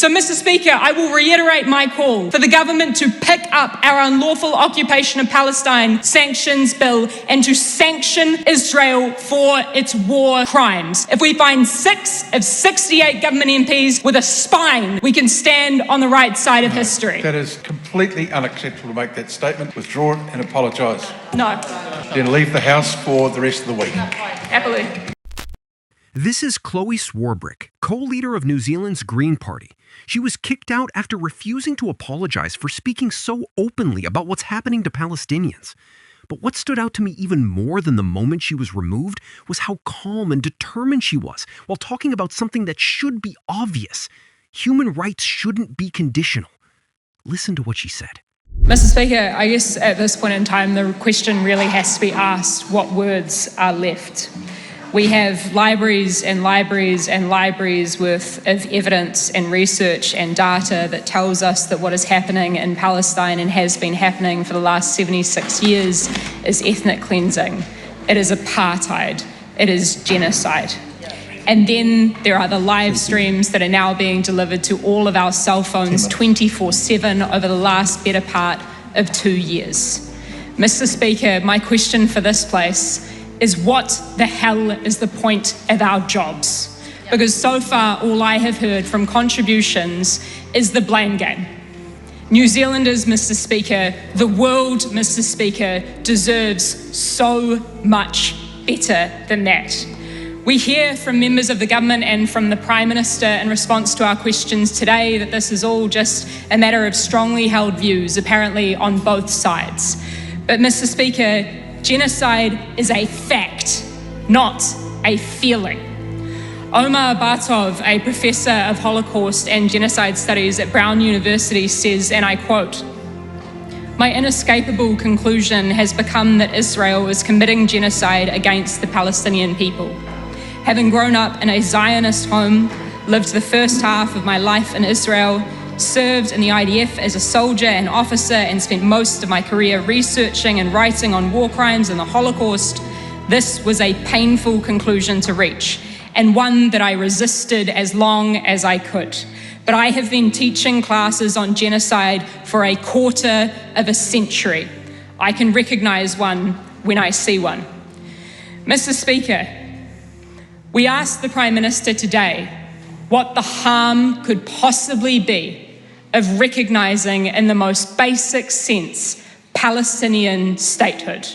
So, Mr. Speaker, I will reiterate my call for the government to pick up our unlawful occupation of Palestine sanctions bill and to sanction Israel for its war crimes. If we find 6 of 68 government MPs with a spine, we can stand on the right side of history. That is completely unacceptable to make that statement. Withdraw it and apologise. No. Then leave the House for the rest of the week. Happily. This is Chlöe Swarbrick, co-leader of New Zealand's Green Party. She was kicked out after refusing to apologize for speaking so openly about what's happening to Palestinians. But what stood out to me even more than the moment she was removed was how calm and determined she was while talking about something that should be obvious. Human rights shouldn't be conditional. Listen to what she said. Mr. Speaker, I guess at this point in time, the question really has to be asked, what words are left? We have libraries and libraries and libraries worth of evidence and research and data that tells us that what is happening in Palestine and has been happening for the last 76 years is ethnic cleansing. It is apartheid. It is genocide. And then there are the live streams that are now being delivered to all of our cell phones 24/7 over the last better part of 2 years. Mr. Speaker, my question for this place is what the hell is the point of our jobs? Because so far all I have heard from contributions is the blame game. New Zealanders, Mr. Speaker, the world, Mr. Speaker, deserves so much better than that. We hear from members of the government and from the Prime Minister in response to our questions today that this is all just a matter of strongly held views, apparently on both sides. But Mr. Speaker, genocide is a fact, not a feeling. Omar Bartov, a professor of Holocaust and genocide studies at Brown University, says, and I quote, "My inescapable conclusion has become that Israel is committing genocide against the Palestinian people. Having grown up in a Zionist home, lived the first half of my life in Israel, served in the IDF as a soldier and officer, and spent most of my career researching and writing on war crimes and the Holocaust, this was a painful conclusion to reach, and one that I resisted as long as I could. But I have been teaching classes on genocide for a quarter of a century. I can recognize one when I see one." Mr. Speaker, we asked the Prime Minister today what the harm could possibly be of recognising in the most basic sense Palestinian statehood.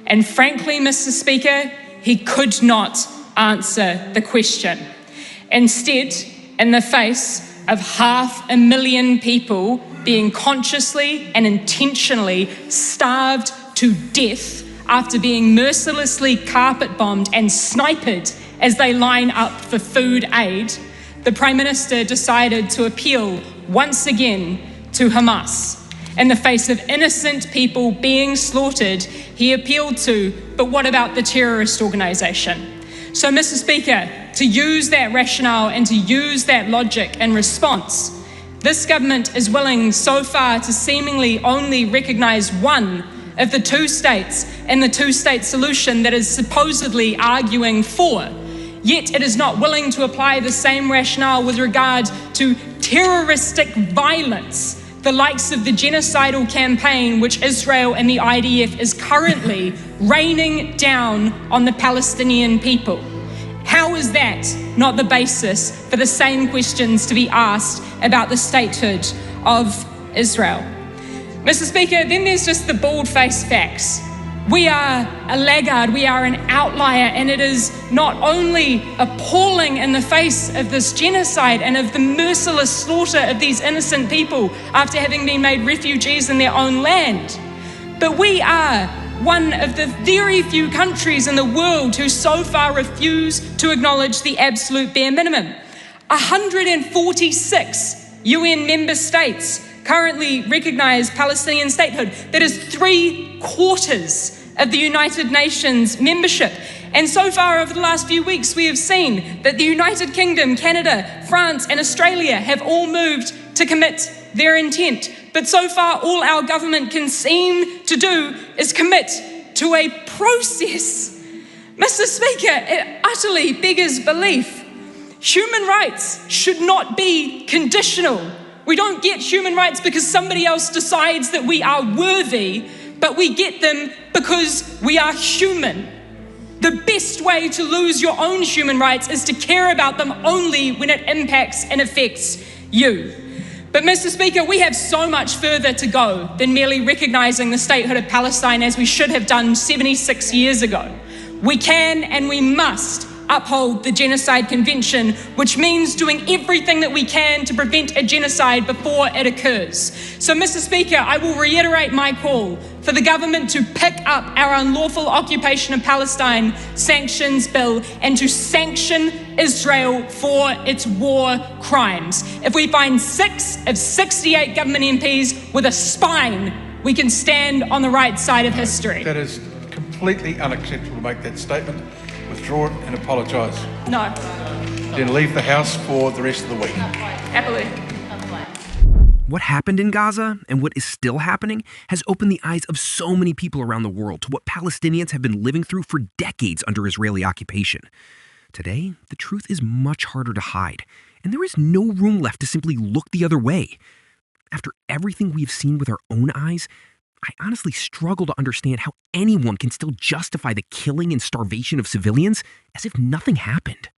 And frankly, Mr. Speaker, he could not answer the question. Instead, in the face of 500,000 people being consciously and intentionally starved to death after being mercilessly carpet bombed and sniped as they line up for food aid, the Prime Minister decided to appeal once again to Hamas. In the face of innocent people being slaughtered, he appealed to, but what about the terrorist organisation? So, Mr. Speaker, to use that rationale and to use that logic in response, this government is willing so far to seemingly only recognise one of the two states in the two-state solution that is supposedly arguing for. Yet it is not willing to apply the same rationale with regard to terroristic violence, the likes of the genocidal campaign which Israel and the IDF is currently raining down on the Palestinian people. How is that not the basis for the same questions to be asked about the statehood of Israel? Mr. Speaker, then there's just the bald-faced facts. We are a laggard, we are an outlier, and it is not only appalling in the face of this genocide and of the merciless slaughter of these innocent people after having been made refugees in their own land, but we are one of the very few countries in the world who so far refuse to acknowledge the absolute bare minimum. 146 UN member states currently recognise Palestinian statehood. That is 3/4 of the United Nations membership. And so far over the last few weeks, we have seen that the United Kingdom, Canada, France and Australia have all moved to commit their intent. But so far, all our government can seem to do is commit to a process. Mr. Speaker, it utterly beggars belief. Human rights should not be conditional. We don't get human rights because somebody else decides that we are worthy, but we get them because we are human. The best way to lose your own human rights is to care about them only when it impacts and affects you. But Mr. Speaker, we have so much further to go than merely recognising the statehood of Palestine as we should have done 76 years ago. We can and we must uphold the Genocide Convention, which means doing everything that we can to prevent a genocide before it occurs. So, Mr. Speaker, I will reiterate my call for the government to pick up our unlawful occupation of Palestine sanctions bill and to sanction Israel for its war crimes. If we find 6 of 68 government MPs with a spine, we can stand on the right side of history. That is completely unacceptable to make that statement. Withdraw it and apologise. No. Then leave the House for the rest of the week. Happily. What happened in Gaza and what is still happening has opened the eyes of so many people around the world to what Palestinians have been living through for decades under Israeli occupation. Today, the truth is much harder to hide, and there is no room left to simply look the other way. After everything we've seen with our own eyes, I honestly struggle to understand how anyone can still justify the killing and starvation of civilians as if nothing happened.